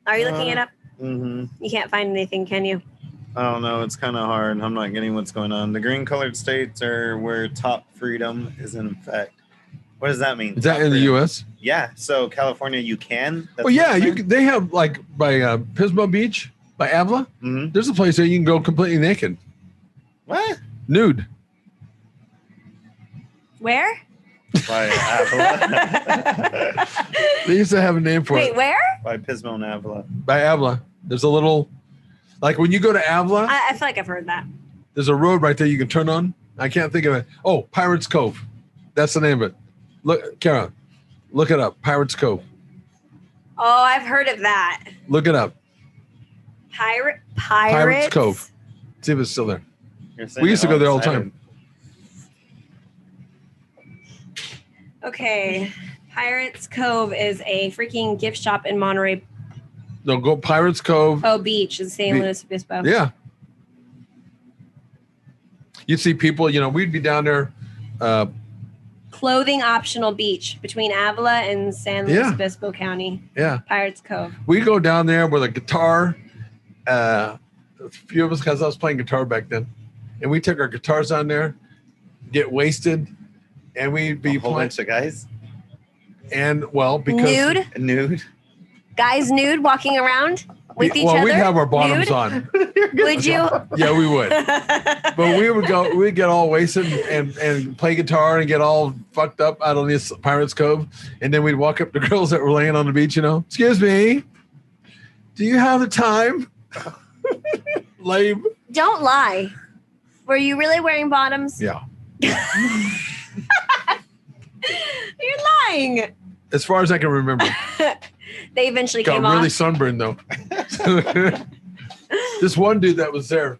Are you looking it up? Mm-hmm. You can't find anything, can you? I don't know. It's kind of hard. I'm not getting what's going on. The green-colored states are where top freedom is in effect. What does that mean? Is that in the U.S.? Yeah. So California, you can. Well, yeah. They have like by Pismo Beach, by Avila. Mm-hmm. There's a place where you can go completely naked. What? Nude. Where? By Avila. They used to have a name for it. Wait, where? By Pismo and Avila. By Avila. There's a little, like when you go to Avila, I feel like I've heard that. there's a road right there you can turn on. I can't think of it. Oh, Pirates Cove. That's the name of it. Look, Cara, look it up. Pirates Cove. Oh, I've heard of that. Look it up. Pirates Cove. See if it's still there. You're saying We used to it go there all the excited. time. Okay. Pirates Cove is a freaking gift shop in Monterey. No, go Pirates Cove. Beach in San Luis Obispo. Yeah. You'd see people, we'd be down there. Clothing optional beach between Avila and San Luis Yeah. Obispo County. Yeah. Pirates Cove. We go down there with a guitar. A few of us, because I was playing guitar back then. And we took our guitars down there, get wasted, and we'd be A whole playing. bunch of guys. And, well, because. Nude? Nude. Guys nude walking around with each other? Well, we'd have our bottoms nude? on. Would you? Yeah, we would. But we'd get all wasted and play guitar and get all fucked up out on this Pirates Cove. And then we'd walk up to girls that were laying on the beach, excuse me, do you have the time? Lame. Don't lie. Were you really wearing bottoms? Yeah. You're lying. As far as I can remember. They eventually Got came really off. sunburned though. This one dude that was there,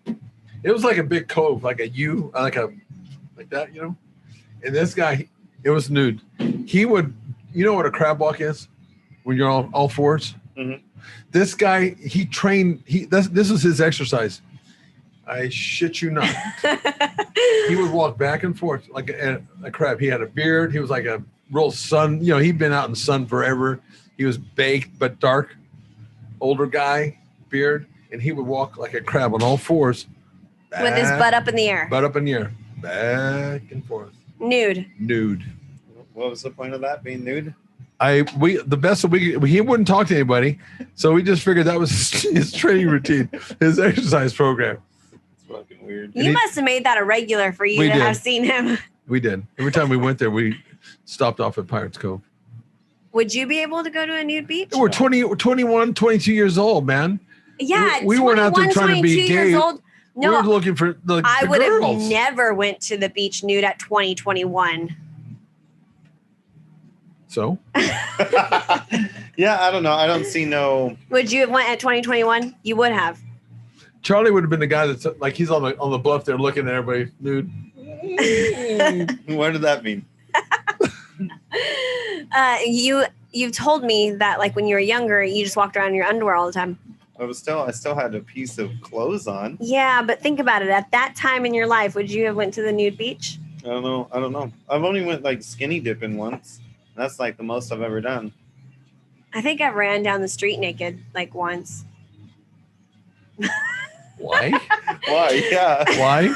it was like a big cove, like a U, like that, And this guy, it was nude. He would, what a crab walk is when you're on all fours. Mm-hmm. This guy, he trained. This was his exercise. I shit you not. He would walk back and forth like a crab. He had a beard. He was like a real sun. He'd been out in the sun forever. He was baked but dark, older guy, beard, and he would walk like a crab on all fours. With his butt up in the air. Butt up in the air. Back and forth. Nude. Nude. What was the point of that, being nude? He wouldn't talk to anybody, so we just figured that was his training routine, his exercise program. It's fucking weird. You must have made that a regular for you to have seen him. We did. Every time we went there, we stopped off at Pirates Cove. Would you be able to go to a nude beach? We're 21, 22 years old, man. Yeah, we weren't out there trying to be gay. Old. No, we were looking for the I would girls. have never went to the beach nude at 2021. So? Yeah, I don't know. I don't see no. Would you have went at 2021? You would have. Charlie would have been the guy that's like he's on the bluff there looking at everybody nude. What did that mean? You've told me that like when you were younger, you just walked around in your underwear all the time. I still had a piece of clothes on. Yeah, but think about it. At that time in your life, would you have went to the nude beach? I don't know. I've only went like skinny dipping once. That's like the most I've ever done. I think I ran down the street naked like once. Why? Why? Yeah. Why?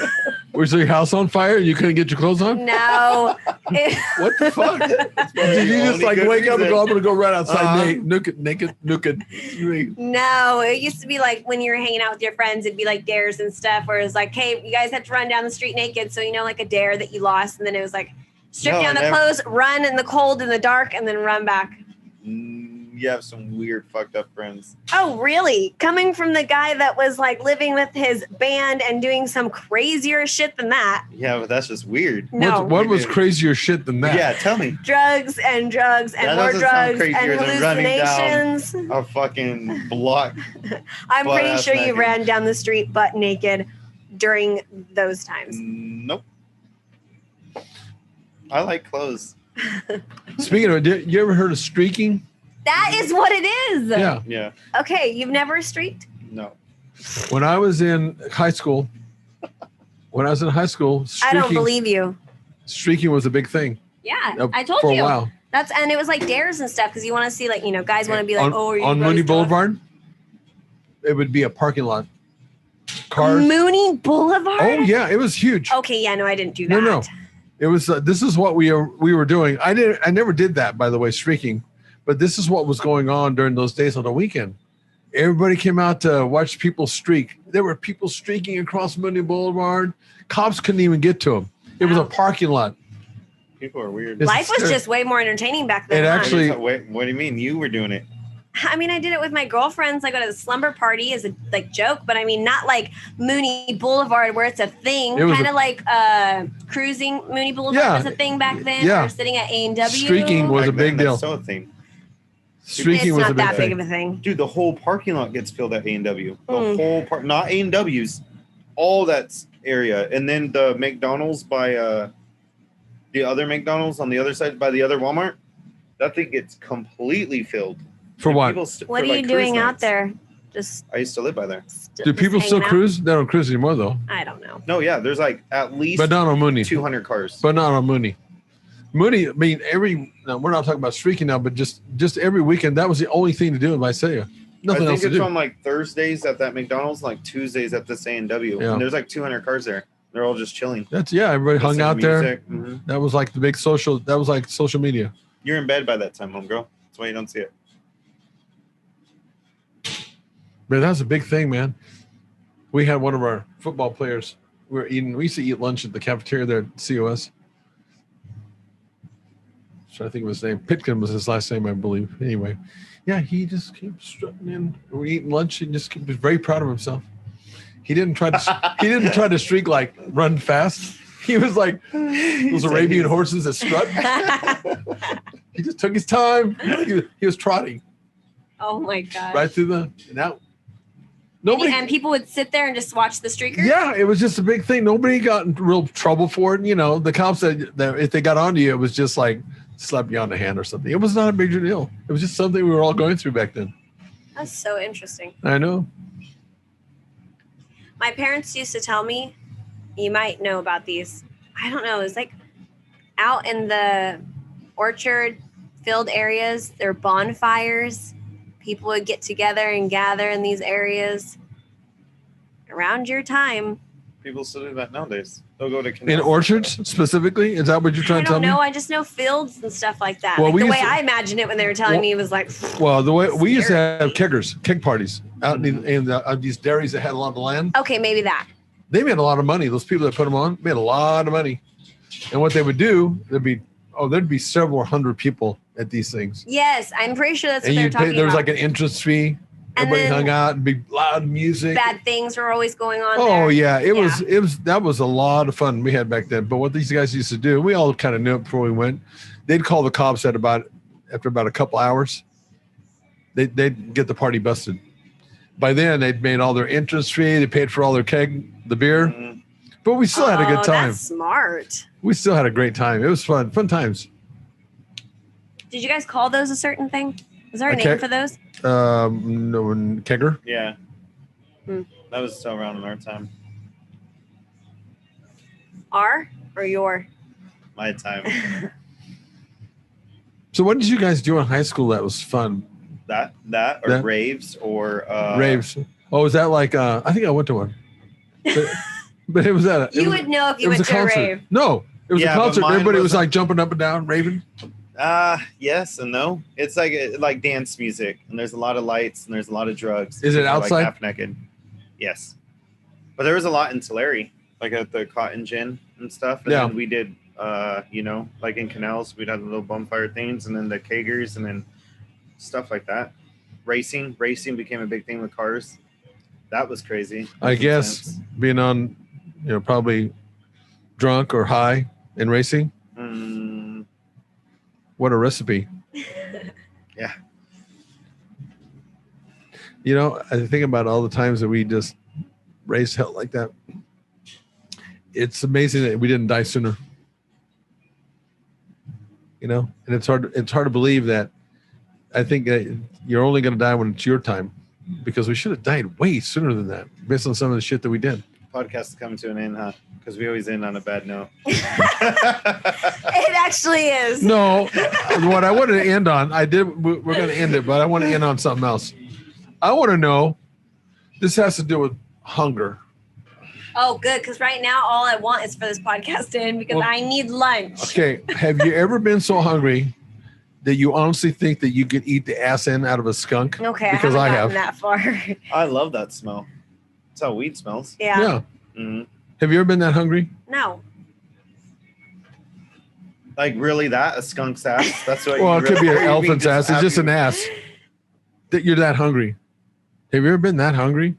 Was your house on fire and you couldn't get your clothes on? No. What the fuck? Did you just like wake up and go, I'm going to go right outside naked? No, it used to be like when you were hanging out with your friends, it'd be like dares and stuff where it's like, hey, you guys have to run down the street naked. So, like a dare that you lost. And then it was like, strip down the clothes, run in the cold, in the dark, and then run back. You have some weird fucked up friends. Oh, really? Coming from the guy that was like living with his band and doing some crazier shit than that. Yeah, but that's just weird. No. What was crazier shit than that? Yeah, tell me. Drugs and more drugs and hallucinations. A fucking block. I'm pretty sure you ran down the street butt naked during those times. Nope. I like clothes. Speaking of it, you ever heard of streaking? That is what it is. Yeah. Yeah. Okay, you've never streaked? No. When I was in high school, streaking, I don't believe you. Streaking was a big thing. Yeah, I told for you. a while. And it was like dares and stuff because you want to see like, guys want to be like, on Mooney Boulevard, it would be a parking lot. Cars. Mooney Boulevard? Oh yeah, it was huge. Okay, yeah, no, I didn't do that. No. It was this is what we were doing. I never did that, by the way, streaking. But this is what was going on during those days on the weekend. Everybody came out to watch people streak. There were people streaking across Mooney Boulevard. Cops couldn't even get to them. It was a parking lot. People are weird. Life was just way more entertaining back then. It actually. Wait, what do you mean? You were doing it? I mean, I did it with my girlfriends. I go to the slumber party as a joke, but I mean, not like Mooney Boulevard where it's a thing. Kind of like cruising. Mooney Boulevard was a thing back then. Yeah. Or sitting at A&W. Streaking was a big deal. That's still a thing. Streaking was a big thing. It's not that big of a thing. Dude, the whole parking lot gets filled at A&W. The whole part, not A&W's, all that area. And then the McDonald's by the other McDonald's on the other side by the other Walmart, that thing gets completely filled. For what? What are you doing out there? I used to live by there. Do people still cruise? They don't cruise anymore, though. I don't know. No, yeah, there's like at least but not on Mooney. 200 cars. But not on Mooney. Mooney, I mean, we're not talking about streaking now, but just every weekend, that was the only thing to do in Visalia. Nothing else to do. I think it's on like Thursdays at that McDonald's, like Tuesdays at this A&W. Yeah. And there's like 200 cars there. They're all just chilling. Everybody hung out there. Mm-hmm. That was like the big social media. You're in bed by that time, homegirl. That's why you don't see it. Man, that was a big thing, man. We had one of our football players. We used to eat lunch at the cafeteria there at COS. I'm trying to think of his name. Pitkin was his last name, I believe. Anyway, yeah, he just kept strutting in. We're eating lunch and just was very proud of himself. He didn't try to streak like run fast. He was like those Arabian horses that strut. He just took his time. He was trotting. Oh my god! Right through and out. Nobody and people would sit there and just watch the streakers. Yeah, it was just a big thing. Nobody got in real trouble for it. The cops said that if they got onto you, it was just like slap you on the hand or something. It was not a major deal. It was just something we were all going through back then. That's so interesting. I know. My parents used to tell me, you might know about these. I don't know. It's like out in the orchard filled areas, there are bonfires. People would get together and gather in these areas around your time. People still do that nowadays. They'll go to in orchards specifically. Is that what you're trying to tell me? I don't know. I just know fields and stuff like that. Well, like the way I imagined it when they were telling me, it was like. Well, the way we used to have keg parties out in these dairies that had a lot of land. Okay, maybe that. They made a lot of money. Those people that put them on made a lot of money. And what they would do, there'd be there'd be several hundred people at these things. Yes, I'm pretty sure that's what And they're you talking pay, there was about. like an entrance fee. And Everybody then hung out and big loud music. bad things were always going on. Oh there. yeah, it was that was a lot of fun we had back then. But what these guys used to do, we all kind of knew it before we went. They'd call the cops after about a couple hours. They'd get the party busted. By then they'd made all their entrance fee. They paid for all their the beer. Mm-hmm. But we still had a good time. That's smart. We still had a great time. It was fun times. Did you guys call those a certain thing? Is there a name for those? No, kegger. Yeah. That was still around in our time. Our or your? My time. So what did you guys do in high school that was fun? That raves or Raves. Oh, is that like I think I went to one. But it was at You would know if you went to a rave. No, it was a concert. Everybody was wasn't- like jumping up and down, raving. Yes and no. It's like dance music, and there's a lot of lights, and there's a lot of drugs. Is it People are, outside? Like half naked. Yes, but there was a lot in Tulare, like at the Cotton Gin and stuff. And then we did, like in canals, we'd have the little bonfire things, and then the kegers, and then stuff like that. Racing became a big thing with cars. That was crazy. I guess being on, probably drunk or high and racing. What a recipe. Yeah. I think about all the times that we just raced hell like that. It's amazing that we didn't die sooner. And it's hard to believe that. I think that you're only going to die when it's your time, because we should have died way sooner than that based on some of the shit that we did. Podcast is coming to an end, huh? Because we always end on a bad note. It actually is. No, what I wanted to end on, we're going to end it, but I want to end on something else. I want to know, this has to do with hunger. Oh, good. Because right now, all I want is for this podcast to end because I need lunch. Okay. Have you ever been so hungry that you honestly think that you could eat the ass end out of a skunk? Okay. Because I haven't gotten that far. I love that smell. That's how weed smells. Yeah. Mm-hmm. Have you ever been that hungry? No. Like really a skunk's ass? That's what Well, you it could be an really- elephant's ass. It's just an ass. That you're that hungry. Have you ever been that hungry?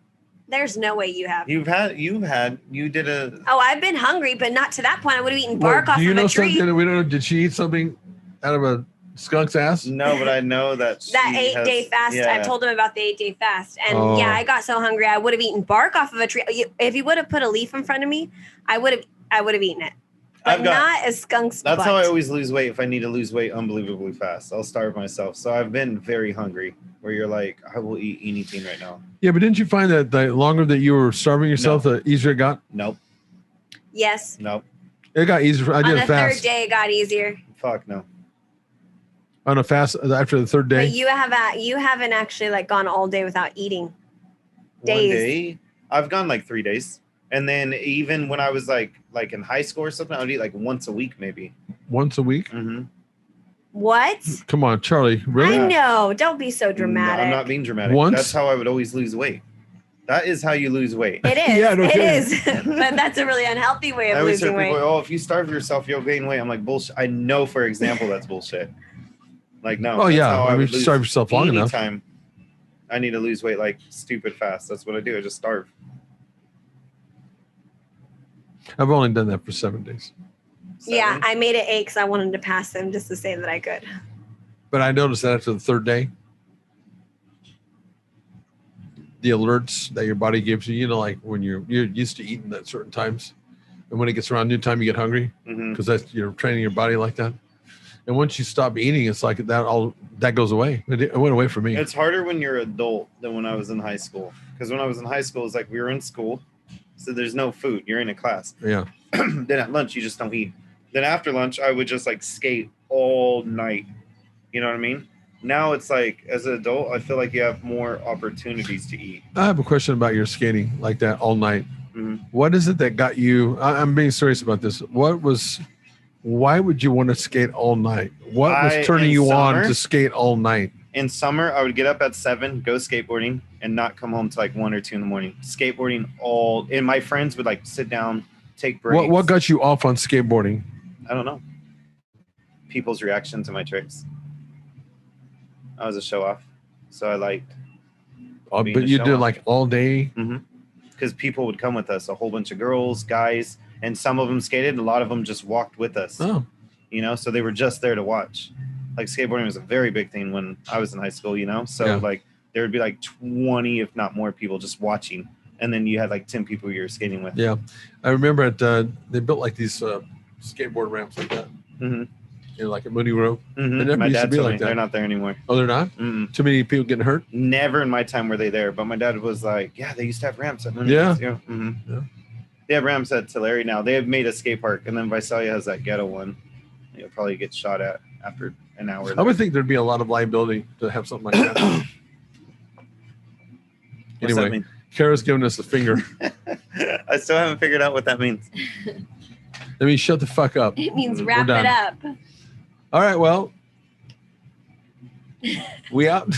There's no way you have. You did a... Oh, I've been hungry, but not to that point. I would have eaten bark off do you of know a tree. something that we don't know? Did she eat something out of a skunk's ass? No, but I know that that 8-day fast. Yeah. I told him about the 8-day fast. And I got so hungry, I would have eaten bark off of a tree. If you would have put a leaf in front of me, I would have eaten it. But not a skunk's That's butt. how I always lose weight. If I need to lose weight unbelievably fast, I'll starve myself. So I've been very hungry, where you're like, I will eat anything right now. Yeah, but didn't you find that the longer that you were starving yourself, the easier it got? Nope. Yes. Nope. It got easier. I did On a the fast. third day, it got easier. Fuck no. On a fast after the third day. But you haven't actually gone all day without eating. One day, I've gone 3 days. And then even when I was like in high school or something, I would eat once a week, maybe. Once a week? Mm-hmm. What? Come on, Charlie. Really? I know. Don't be so dramatic. No, I'm not being dramatic. Once? That's how I would always lose weight. That is how you lose weight. It is. Yeah, no it kidding. is. But that's a really unhealthy way I of always hear losing people, weight. if you starve yourself, you'll gain weight. I'm like, bullshit. I know, for example, that's bullshit. No. Oh, that's yeah. how I mean, would lose starve yourself long enough. anytime I need to lose weight stupid fast. That's what I do. I just starve. I've only done that for 7 days. Yeah, I made it 8 because I wanted to pass him just to say that I could. But I noticed that after the third day, the alerts that your body gives you, when you're used to eating at certain times, and when it gets around noon time, you get hungry because that's you're training your body like that. And once you stop eating, it's like that goes away. It went away for me. It's harder when you're adult than when I was in high school. Because when I was in high school, it's like we were in school, so there's no food. You're in a class. Yeah. Then at lunch, you just don't eat. Then after lunch, I would just skate all night. You know what I mean? Now it's as an adult, I feel like you have more opportunities to eat. I have a question about your skating like that all night. Mm-hmm. What is it that got you? I'm being serious about this. Why would you want to skate all night? What was turning you on to skate all night? In summer, I would get up at 7, go skateboarding, and not come home till 1 or 2 in the morning. Skateboarding and my friends would sit down, take breaks. What got you off on skateboarding? I don't know. people's reaction to my tricks. I was a show off, so I liked. But being a you show did off. like all day. Because people would come with us, a whole bunch of girls, guys, and some of them skated. A lot of them just walked with us. Oh, You know, so they were just there to watch. Like skateboarding was a very big thing when I was in high school. You know, so Yeah. like there would be like 20, if not more, people just watching, and then you had like 10 people you were skating with. yeah. I remember they built like these skateboard ramps like that. Mhm. You know, like at Moody Road. They never My used to dad be told like me that. they're not there anymore. Oh, they're not? Mm-mm. Too many people getting hurt? Never in my time were they there, but my dad was like, yeah, they used to have ramps at Yeah. Yeah. They have ramps at Tulare now. They have made a skate park, and then Visalia has that ghetto one. You'll probably get shot at after an hour. I would think there'd be a lot of liability to have something like that. What's that Anyway, mean? Kara's giving us a finger. I still haven't figured out what that means. Let me shut the fuck up. It means We're wrap done. it up. All right, well, we out.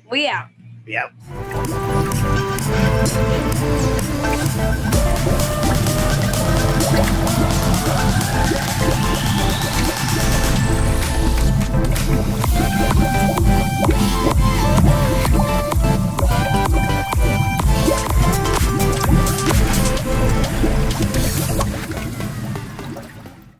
We out. Yep.